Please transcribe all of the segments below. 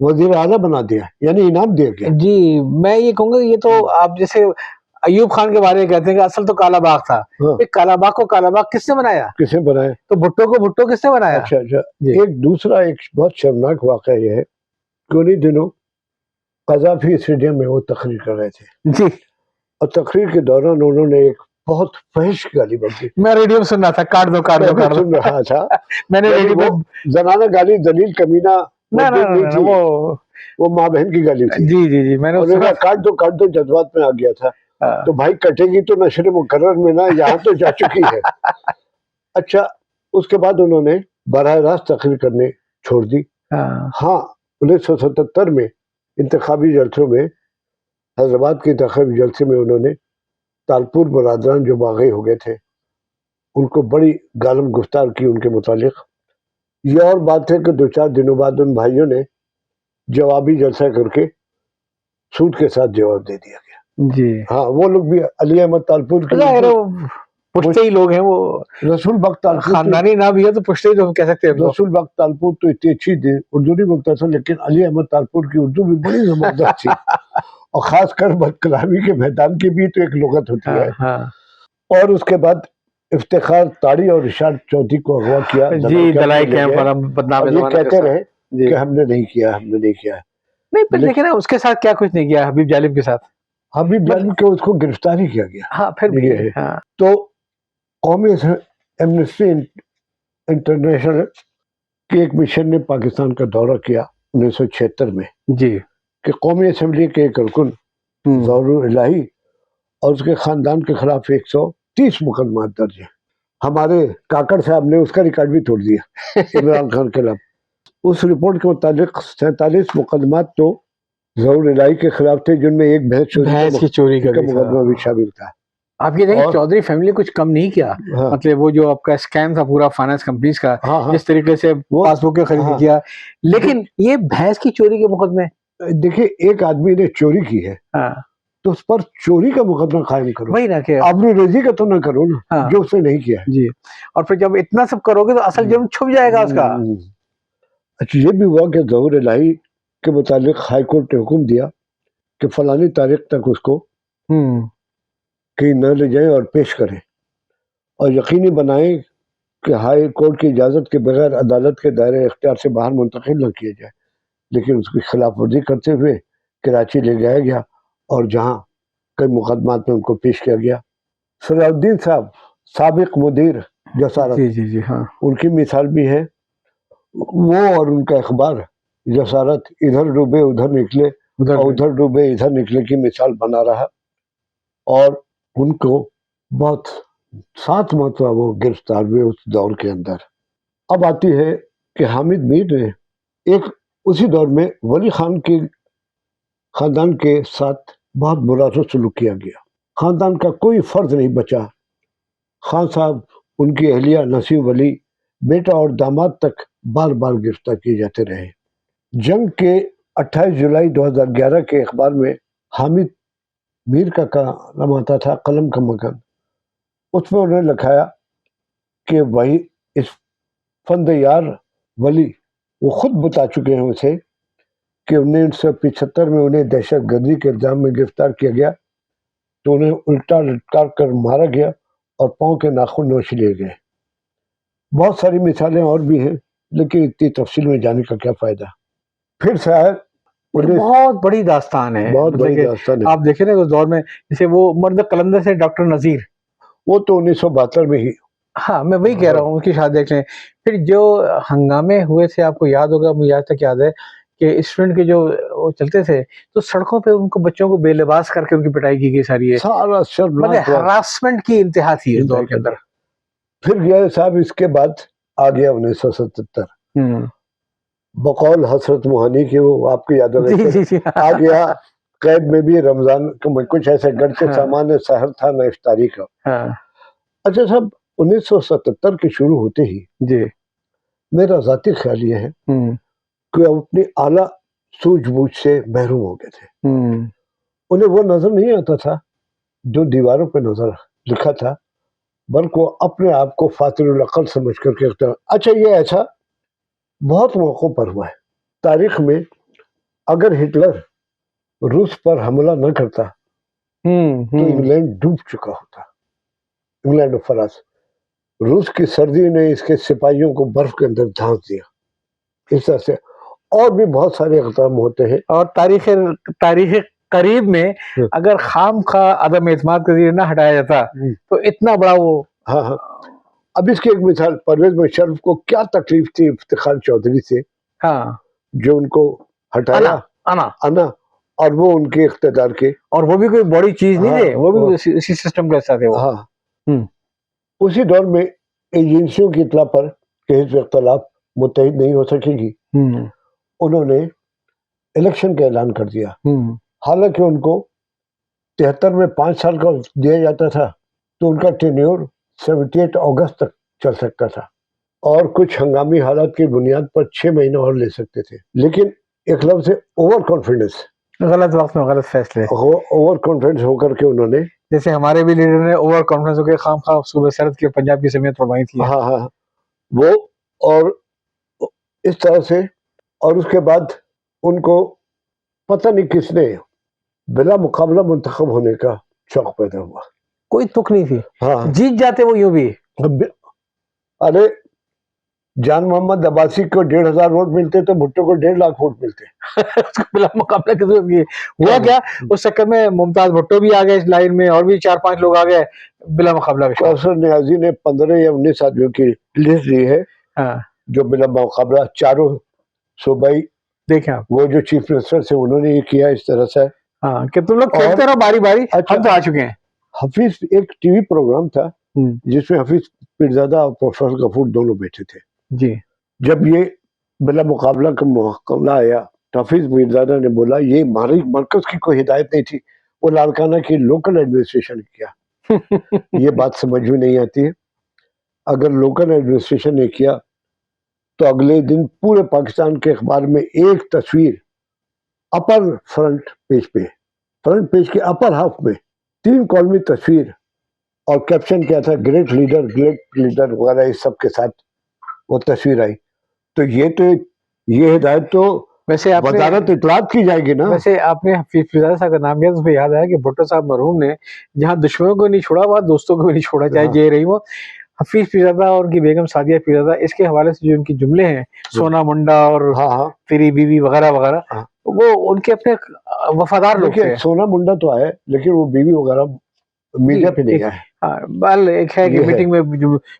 وزیر اعلیٰ بنا دیا، یعنی انعام دیا گیا. جی میں یہ کہوں گا یہ تو آپ جیسے ایوب خان کے بارے میں کہتے ہیں کہ اصل تو کالا باغ تھا، کالا باغ کو کالا باغ کس نے بنایا؟ کس نے بنایا؟ تو بھٹو کو بھٹو کس نے بنایا؟ اچھا ایک دوسرا ایک بہت شرمناک واقعہ یہ ہے کہ انہیں دنوں قذافی اسٹیڈیم میں وہ تقریر کر رہے تھے جی، اور تقریر کے دوران انہوں نے ایک بہت فحش گالی بکی. میں ریڈیو سن رہا تھا، کاٹ دو کاٹ دو کاٹ دو سن رہا تھا. میں نے ریڈیو پہ زنانہ گالی دلیل کمینہ وہ ماں بہن کی گالی تھی. جی جی جی میں نے کاٹ دو جذبات میں آ گیا تھا. تو بھائی کٹے گی تو نشر مقرر میں نا، یہاں تو جا چکی ہے. اچھا اس کے بعد انہوں نے براہ راست تقریر کرنے چھوڑ دی. ہاں 1977 میں انتخابی جلسوں میں حیدرآباد کے انتخابی جلسے میں انہوں نے تالپور برادران جو باغی ہو گئے تھے ان کو بڑی گالم گفتار کی ان کے متعلق. یہ اور بات ہے کہ 2-4 دنوں بعد ان بھائیوں نے جوابی جلسہ کر کے سود کے ساتھ جواب دے دیا گیا. جی ہاں وہ لوگ بھی علی احمد تالپور کے پشتے ہی لوگ ہیں، وہ رسول بخت تالپور خاندانی نہ بھی ہے تو پشتے ہی لوگ کہہ سکتے ہیں. رسول بخت تالپور تو اتنی اچھی تھی، اردو نہیں بولتا تھا، لیکن علی احمد تالپور کی اردو بھی بڑی زبردست تھی اور خاص کر بد کلامی کے میدان کی بھی تو ایک لغت ہوتی ہے. اور اس کے بعد افتخار تاڑی اور اشارت چودھری کو اغوا کیا. جی دلائی کیمپ پر اور یہ کہتے رہے کہ ہم نے نہیں کیا. نہیں پھر دیکھیں نا اس کے ساتھ کیا کچھ نہیں کیا حبیب جالب کے ساتھ. حبیب جالب کے اس کو گرفتار ہی کیا گیا. ہاں پھر بھی تو قومی ایمنسٹی انٹرنیشنل کے ایک مشن نے پاکستان کا دورہ کیا 1976 میں جی کہ قومی اسمبلی کے ایک رکن ظہور الہی اور اس کے خاندان کے خلاف 130 مقدمات درج ہیں. ہمارے کاکڑ صاحب نے اس کا ریکارڈ بھی توڑ دیا عمران خان کے خلاف. اس رپورٹ کے مطابق 47 مقدمات تو ظہور الہی کے خلاف تھے، جن میں ایک بھینس کی چوری کا مقدمہ بھی شامل تھا. آپ یہ دیکھیں چودھری فیملی کچھ کم نہیں کیا. مطلب وہ جو آپ کا اسکیم تھا پورا فائنانس کمپنیز کا، جس طریقے سے پاس بک خرید کیا، لیکن یہ بھینس کی چوری کے مقدمے. دیکھیں ایک آدمی نے چوری کی ہے تو اس پر چوری کا مقدمہ قائم کرو، وہی نا کہ آبرو ریزی کا تو نہ کرو نا جو اس نے نہیں کیا ہے. جی اور پھر جب اتنا سب کرو گے تو اصل جرم چھپ جائے گا اس کا. اچھا یہ بھی ہوا کہ ظہور الہی کے متعلق ہائی کورٹ نے حکم دیا کہ فلانی تاریخ تک اس کو کہیں نہ لے جائیں اور پیش کریں، اور یقینی بنائیں کہ ہائی کورٹ کی اجازت کے بغیر عدالت کے دائرے اختیار سے باہر منتقل نہ کیا جائے. لیکن اس کی خلاف ورزی کرتے ہوئے کراچی لے جایا گیا اور جہاں کئی مقدمات میں ان کو پیش کیا گیا. صلاح الدین صاحب سابق مدیر جسارت، جی ہاں ان کی مثال بھی ہے. وہ اور ان کا اخبار جسارت ادھر ڈوبے ادھر نکلے اور ادھر ڈوبے ادھر نکلے کی مثال بنا رہا، اور ان کو بہت 7 مرتبہ وہ گرفتار ہوئے اس دور کے اندر. اب آتی ہے کہ حامد میر نے ایک اسی دور میں ولی خان کے خاندان کے ساتھ بہت برا سلوک کیا گیا. خاندان کا کوئی فرد نہیں بچا. خان صاحب، ان کی اہلیہ نسیم ولی، بیٹا اور داماد تک بار بار گرفتار کیے جاتے رہے. جنگ کے 28 جولائی 2011 کے اخبار میں حامد میر کا نام آتا تھا قلم کا مکان. اس میں انہوں نے لکھایا کہ وہی اس فند یار ولی وہ خود بتا چکے ہیں اسے کہ 1975 میں انہیں دہشت گردی کے الزام میں گرفتار کیا گیا تو انہیں الٹا لٹکار کر مارا گیا اور پاؤں کے ناخن نوچ لیے گئے. بہت ساری مثالیں اور بھی ہیں لیکن اتنی تفصیل میں جانے کا کیا فائدہ. پھر شاید بہت بڑی داستان ہے. بہت بڑی داستان ہے. آپ دیکھیں نا اس دور میں جیسے وہ مرد قلندر سے ڈاکٹر نذیر، وہ تو 1972 میں ہی. ہاں میں وہی کہہ رہا ہوں، ان کی شادی دیکھ لیں. پھر جو ہنگامے ہوئے تھے آپ کو یاد ہوگا، مجھے آج تک یاد ہے کہ اسٹوڈنٹ کے جو وہ چلتے تھے تو سڑکوں پہ ان کو بچوں کو بے لباس کر کے ان کی پٹائی کی گئی ساری ہے. سارا مطلب ہراسمنٹ کی انتہا تھی اس دور کے اندر. پھر گیا صاحب اس کے بعد آ گیا 1977 بقول حسرت موہانی کی، وہ آپ کو یاد ہوگا آ گیا. قید میں بھی رمضان کچھ ایسے گھر کے سامان سحر تھا نہ افطاری کا. اچھا صاحب 1977 کے شروع ہوتے ہی جی میرا ذاتی خیال یہ ہے کہ اپنی اعلیٰ سوجھ بوجھ سے محروم ہو گئے تھے. انہیں وہ نظر نہیں آتا تھا جو دیواروں پہ نظر لکھا تھا، بلکہ اپنے آپ کو فاطر العقل سمجھ کر کے. اچھا یہ ایسا بہت موقعوں پر ہوا ہے تاریخ میں اگر ہٹلر روس پر حملہ نہ کرتا تو انگلینڈ ڈوب چکا ہوتا. انگلینڈ اور فرانس. روس کی سردی نے اس کے سپاہیوں کو برف کے اندر دھانس دیا. اس طرح سے اور بھی بہت سارے اقدام ہوتے ہیں. اور تاریخ قریب میں اگر خام خواہ عدم اعتماد کا زیر نہ ہٹایا جاتا تو اتنا بڑا وہ. ہاں. اب اس کی ایک مثال پرویز مشرف کو کیا تکلیف تھی افتخار چودھری سے, جو ان کو ہٹایا انا, اور وہ ان کے اقتدار کے, اور وہ بھی کوئی بڑی چیز نہیں تھے, وہ بھی اسی سسٹم کا حصہ تھے. ہاں. اسی دور میں ایجنسیوں کی اطلاع پر کہ حزب اختلاف متحد نہیں ہو سکے گی, انہوں نے الیکشن کا اعلان کر دیا. حالانکہ ان کو 73 میں 5 سال کا دیا جاتا تھا, تو ان کا ٹینیور 78 اگست تک چل سکتا تھا, اور کچھ ہنگامی حالات کی بنیاد پر 6 مہینے اور لے سکتے تھے. لیکن ایک لفظ اوور کانفیڈنس, غلط وقت میں غلط فیصلے, اوور کانفیڈنس ہو کر کے انہوں نے, جیسے ہمارے بھی لیڈر نے اوور کانفیڈنس ہو کے خام خواہ صوبہ سرحد کی پنجاب کی سمیت فرمائی تھی. ہاں وہ, اور اس طرح سے, اور اس کے بعد ان کو پتہ نہیں کس نے بلا مقابلہ منتخب ہونے کا شوق پیدا ہوا. کوئی تک نہیں تھی. ہاں, جیت جاتے وہ یوں بھی. ارے جان محمد عباسی کو 1,500 ووٹ ملتے تو بھٹو کو 1.5 لاکھ ووٹ ملتے. بلا مقابلہ کی ضرورت نہیں ہوا. کیا اس چکر میں ممتاز بھٹو بھی آ گئے اس لائن میں, اور بھی 4-5 لوگ آ گئے بلا مقابلہ. کوثر نیازی نے 15 یا 19 آدمیوں کی لسٹ دی ہے جو بلا مقابلہ چاروں صوبائی, دیکھیں آپ وہ جو چیف منسٹر سے انہوں نے یہ کیا اس طرح سے کہ تم لوگ کھیلتے رہو باری باری, ہم تو آ چکے ہیں. حفیظ ایک ٹی وی پروگرام تھا جس میں حفیظ پیرزادہ اور پروفیسر غفور دونوں بیٹھے تھے. جی, جب یہ بلا مقابلہ کا معاملہ آیا تو حفیظ پیرزادہ نے بولا یہ مرکز کی کوئی ہدایت نہیں تھی, وہ لاڑکانہ کی لوکل ایڈمنسٹریشن نے کیا. یہ بات سمجھ میں نہیں آتی ہے. اگر لوکل ایڈمنسٹریشن نے کیا تو اگلے دن پورے پاکستان کے اخبار میں ایک تصویر اپر فرنٹ پیج کے اپر ہاف میں 3 کالمی تصویر, اور کیپشن کیا تھا, گریٹ لیڈر وغیرہ اس سب کے ساتھ وہ تصویر آئی. تو یہ ہدایت تو ویسے وزارت اطلاعات کی جائے گی نا. ویسے آپ نے حفیظ پیرزادہ صاحب کا نام لیا تو مجھے یاد آیا کہ بھٹو صاحب مرحوم نے جہاں دشمنوں کو نہیں چھوڑا وہاں دوستوں کو بھی نہیں چھوڑا, چاہے جے رہی ہو. حفیظ پیرزادہ اور ان کی بیگم سعدیہ پیرزادہ, اس کے حوالے سے جو ان کی جملے ہیں, سونا منڈا اور تیری بیوی وغیرہ وغیرہ, وہ ان کے اپنے وفادار لوگ تھے. سونا منڈا تو آئے لیکن وہ بیوی وغیرہ میڈیا پہ نہیں آئے. بل ایک ہے کہ میٹنگ میں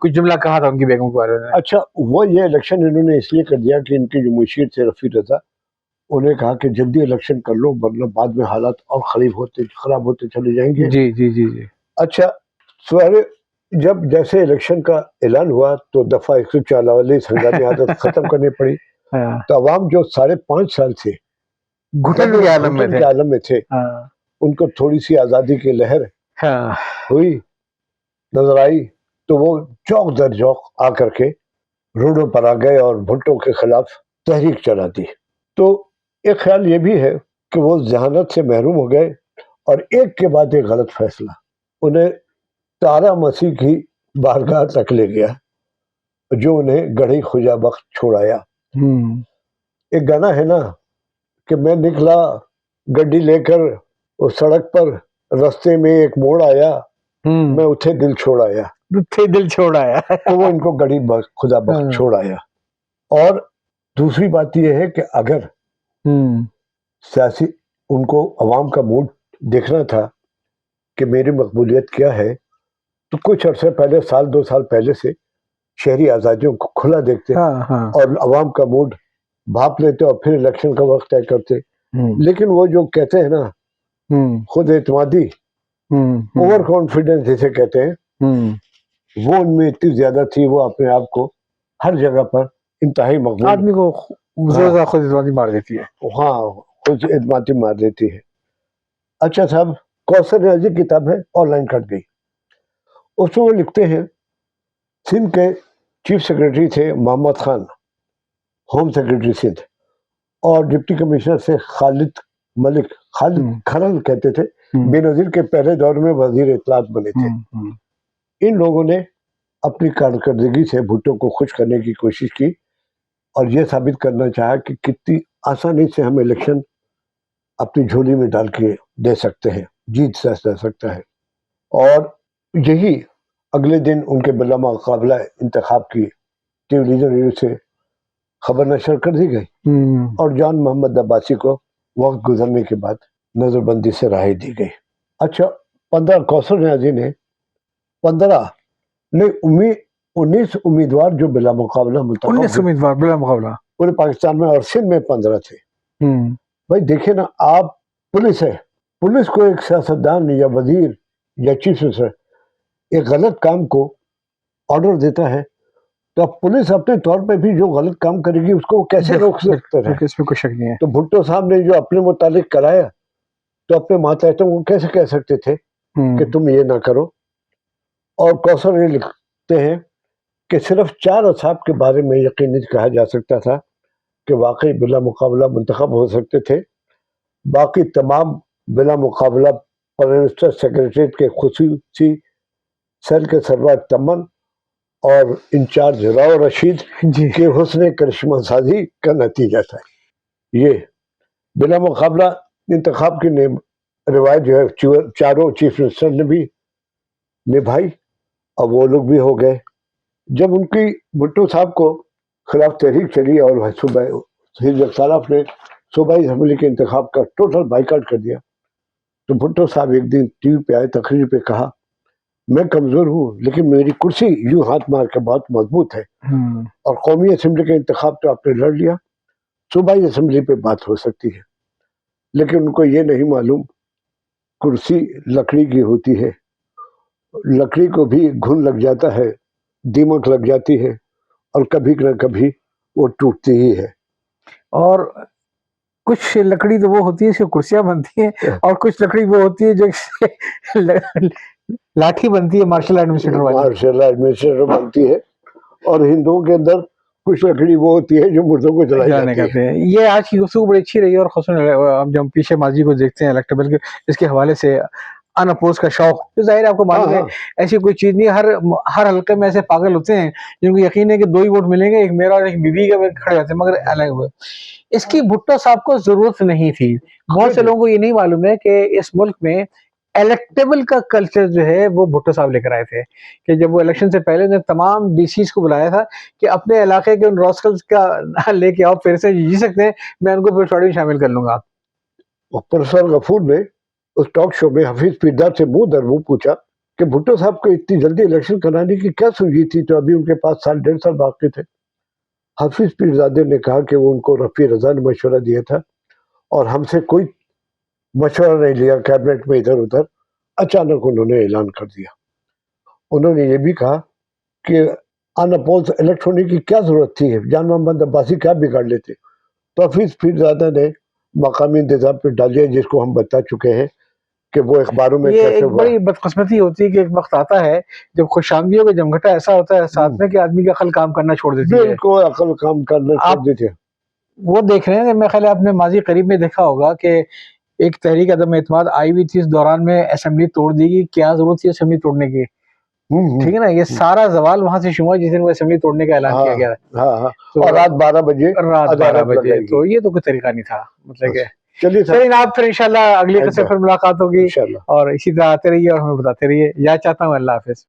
کچھ جملہ کہا تھا ان کی بیگم کے بارے میں. اچھا, وہ یہ الیکشن انہوں نے اس لیے کر دیا کہ ان کے جو مشیر تھے رفیع رضا, انہیں کہا کہ جلدی الیکشن کر لو ورنہ بعد میں حالات اور خراب ہوتے چلے جائیں گے. جی جی جی جی. اچھا, سوارے جب جیسے الیکشن کا اعلان ہوا تو دفعہ 144 ہنگامی عادت ختم کرنی پڑی. تو عوام جو 5.5 سال سے گھٹن کے عالم میں تھے, ان کو تھوڑی سی آزادی کی لہر ہوئی, نظر آئی, تو وہ چوک در چوک آ کر کے روڈوں پر آ گئے اور بھٹو کے خلاف تحریک چلا دی. تو ایک خیال یہ بھی ہے کہ وہ ذہانت سے محروم ہو گئے اور ایک کے بعد ایک غلط فیصلہ انہیں تارا مسیح کی بارگاہ تک لے گیا, جو انہیں گڑھی خجا بخت چھوڑایا. ایک گانا ہے نا کہ میں نکلا گڈی لے کر اس سڑک پر, رستے میں ایک موڑ آیا, میں اتھے دل چھوڑ آیا. تو وہ ان کو گڑھی خدا بخت چھوڑ آیا. اور دوسری بات یہ ہے کہ اگر سیاسی ان کو عوام کا موڈ دیکھنا تھا کہ میری مقبولیت کیا ہے, تو کچھ عرصے پہلے 1-2 سال پہلے سے شہری آزادیوں کو کھلا دیکھتے اور عوام کا موڈ بھاپ لیتے اور پھر الیکشن کا وقت طے کرتے. لیکن وہ جو کہتے ہیں نا خود اعتمادی, اوور کانفیڈنس جسے کہتے ہیں, وہ ان میں اتنی زیادہ تھی, وہ اپنے آپ کو ہر جگہ پر انتہائی مقبول, آدمی کو خود اعتمادی مار دیتی ہے. ہاں, خود اعتمادی مار دیتی ہے. اچھا صاحب, کوثر نیازی کتاب ہے, آن لائن کٹ گئی. اس میں وہ لکھتے ہیں سندھ کے چیف سیکرٹری تھے محمد خان, ہوم سیکرٹری سندھ, اور ڈپٹی کمشنر سے خالد کھرل کہتے تھے, بے نظیر کے پہلے دور میں وزیر اطلاعات بنے تھے. ان لوگوں نے اپنی کارکردگی سے بھٹو کو خوش کرنے کی کوشش کی اور یہ ثابت کرنا چاہا کہ کتنی آسانی سے ہم الیکشن اپنی جھولی میں ڈال کے دے سکتے ہیں، جیت سے سکتا ہے. اور یہی اگلے دن ان کے بلا مقابلہ انتخاب کی ٹیلی ویژن ریڈیو سے خبر نشر کر دی گئی اور جان محمد عباسی کو وقت گزرنے کے بعد نظر بندی سے رہائی دی گئی. اچھا 15 کوثر نیازی نے 19 امیدوار جو بلا مقابلہ منتخب 19 امیدوار بلا مقابلہ پورے پاکستان میں اور سندھ میں 15 تھے. بھائی دیکھیں نا، آپ پولیس ہے، پولیس کو ایک سیاستدان یا وزیر یا چیف منسٹر ایک غلط کام کو آرڈر دیتا ہے تو اب پولیس اپنے طور پہ بھی جو غلط کام کرے گی اس کو کیسے روک سکتے ہیں؟ اس میں کوئی شک نہیں ہے. تو بھٹو صاحب نے جو اپنے متعلق کرایا تو اپنے ماتحتوں کو کیسے کہہ سکتے تھے کہ تم یہ نہ کرو؟ اور کوثر یہ لکھتے ہیں کہ صرف 4 اصحاب کے بارے میں یقینی کہا جا سکتا تھا کہ واقعی بلا مقابلہ منتخب ہو سکتے تھے. باقی تمام بلا مقابلہ پرائم منسٹر سیکریٹریٹ کے خصوصی سیل کے سربراہ تمن اور انچارج راؤ رشید کے حسن کرشمہ سازی کا نتیجہ تھا. یہ بلا مقابلہ انتخاب کی روایت جو ہے چاروں چیف منسٹر نے بھی نبھائی اور وہ لوگ بھی ہو گئے. جب ان کی بھٹو صاحب کو خلاف تحریک چلی اور صوبہ حزب اختلاف نے صوبائی اسمبلی کے انتخاب کا ٹوٹل بائیکاٹ کر دیا تو بھٹو صاحب ایک دن ٹی وی پہ آئے، تقریر پہ کہا میں کمزور ہوں لیکن میری کرسی یوں ہاتھ مار کے بہت مضبوط ہے اور قومی اسمبلی کا انتخاب تو آپ نے لڑ لیا، صوبائی اسمبلی پہ بات ہو سکتی ہے. لیکن ان کو یہ نہیں معلوم کرسی لکڑی کی ہوتی ہے، لکڑی کو بھی گھن لگ جاتا ہے، دیمک لگ جاتی ہے اور کبھی نہ کبھی وہ ٹوٹتی ہی ہے. اور کچھ لکڑی تو وہ ہوتی ہے اس کی کرسیاں بنتی ہیں اور کچھ لکڑی وہ ہوتی ہے جو لاٹھی بنتی ہے، مارشل ایڈمنسٹریٹر بنتی ہے. اور ہندوؤں کے اندر کچھ لکڑی وہ ہوتی ہے جو مردوں کو جلانے کہتے ہیں. یہ آج کی گفتگو بڑی اچھی رہی ہے اور خصوصاً جب ہم پیچھے ماضی کو دیکھتے ہیں الیکٹیبل کے اس کے حوالے سے ان اپوز کا شوق، تو ظاہر ہے آپ کو معلوم ہے ایسی کوئی چیز نہیں. ہر حلقے میں ایسے پاگل ہوتے ہیں جن کو یقین ہے کہ 2 ہی ووٹ ملیں گے، ایک میرا اور ایک بیوی کا، کھڑے جاتے ہیں مگر الگ ہوئے. اس کی بھٹو صاحب کو ضرورت نہیں تھی. بہت سے لوگوں کو یہ نہیں معلوم ہے کہ اس ملک میں الیکٹیبل کا کلچر جو ہے وہ بھٹو صاحب لے کر آئے تھے کہ جب وہ الیکشن سے پہلے نے تمام ڈی سیز کو بلایا تھا کہ اپنے علاقے کے ان راسکلز کا لے کے آؤ، پھر سے جی سکتے ہیں، میں ان کو پھر شاڑی میں شامل کر لوں گا. پروفیسر غفور نے اس ٹاک شو میں حفیظ پیردار سے منہ در منہ پوچھا کہ بھٹو صاحب کو اتنی جلدی الیکشن کرانے کی کیا سوچی تھی تو ابھی ان کے پاس 1.5 سال باقی تھے. حفیظ پیرزادے نے کہا کہ وہ ان کو رفیع رضا نے مشورہ دیا تھا اور ہم سے کوئی مشورہ نہیں لیا کیبنٹ میں ادھر ادھر، اچانک انہوں نے اعلان کر دیا. انہوں نے یہ بھی کہا کہ ان اپوز الیکٹ ہونے کی کیا ضرورت تھی، جان محمد عباسی کیا بگاڑ لیتے. تو حفیظ پیرزادہ نے مقامی انتظام پہ ڈالیا جس کو ہم بتا چکے ہیں کہ وہ اخباروں میں یہ ایک بڑی بدقسمتی ہوتی ہے کہ ایک وقت آتا ہے جب خوش آمدیوں کا جمگھٹا ایسا ہوتا ہے ساتھ میں کہ آدمی کی عقل کام کرنا چھوڑ دیتی ہے. بالکل عقل کام کرنا چھوڑ دیتی ہے. وہ دیکھ رہے ہیں، میرے خیال ہے آپ نے ماضی قریب میں دیکھا ہوگا کہ ایک تحریک عدم اعتماد آئی ہوئی تھی، اس دوران میں اسمبلی توڑ دی گئی. کیا ضرورت تھی اسمبلی توڑنے کی؟ ٹھیک ہے نا، یہ سارا زوال وہاں سے شروع ہوا جس دن وہ اسمبلی توڑنے کا اعلان کیا گیا اور رات 12 بجے. تو یہ تو کوئی طریقہ نہیں تھا. مطلب کہ چلیے آپ پھر انشاءاللہ اگلی قسط پھر ملاقات ہوگی اور اسی طرح آتے رہیے اور ہمیں بتاتے رہیے. یاد چاہتا ہوں. اللہ حافظ.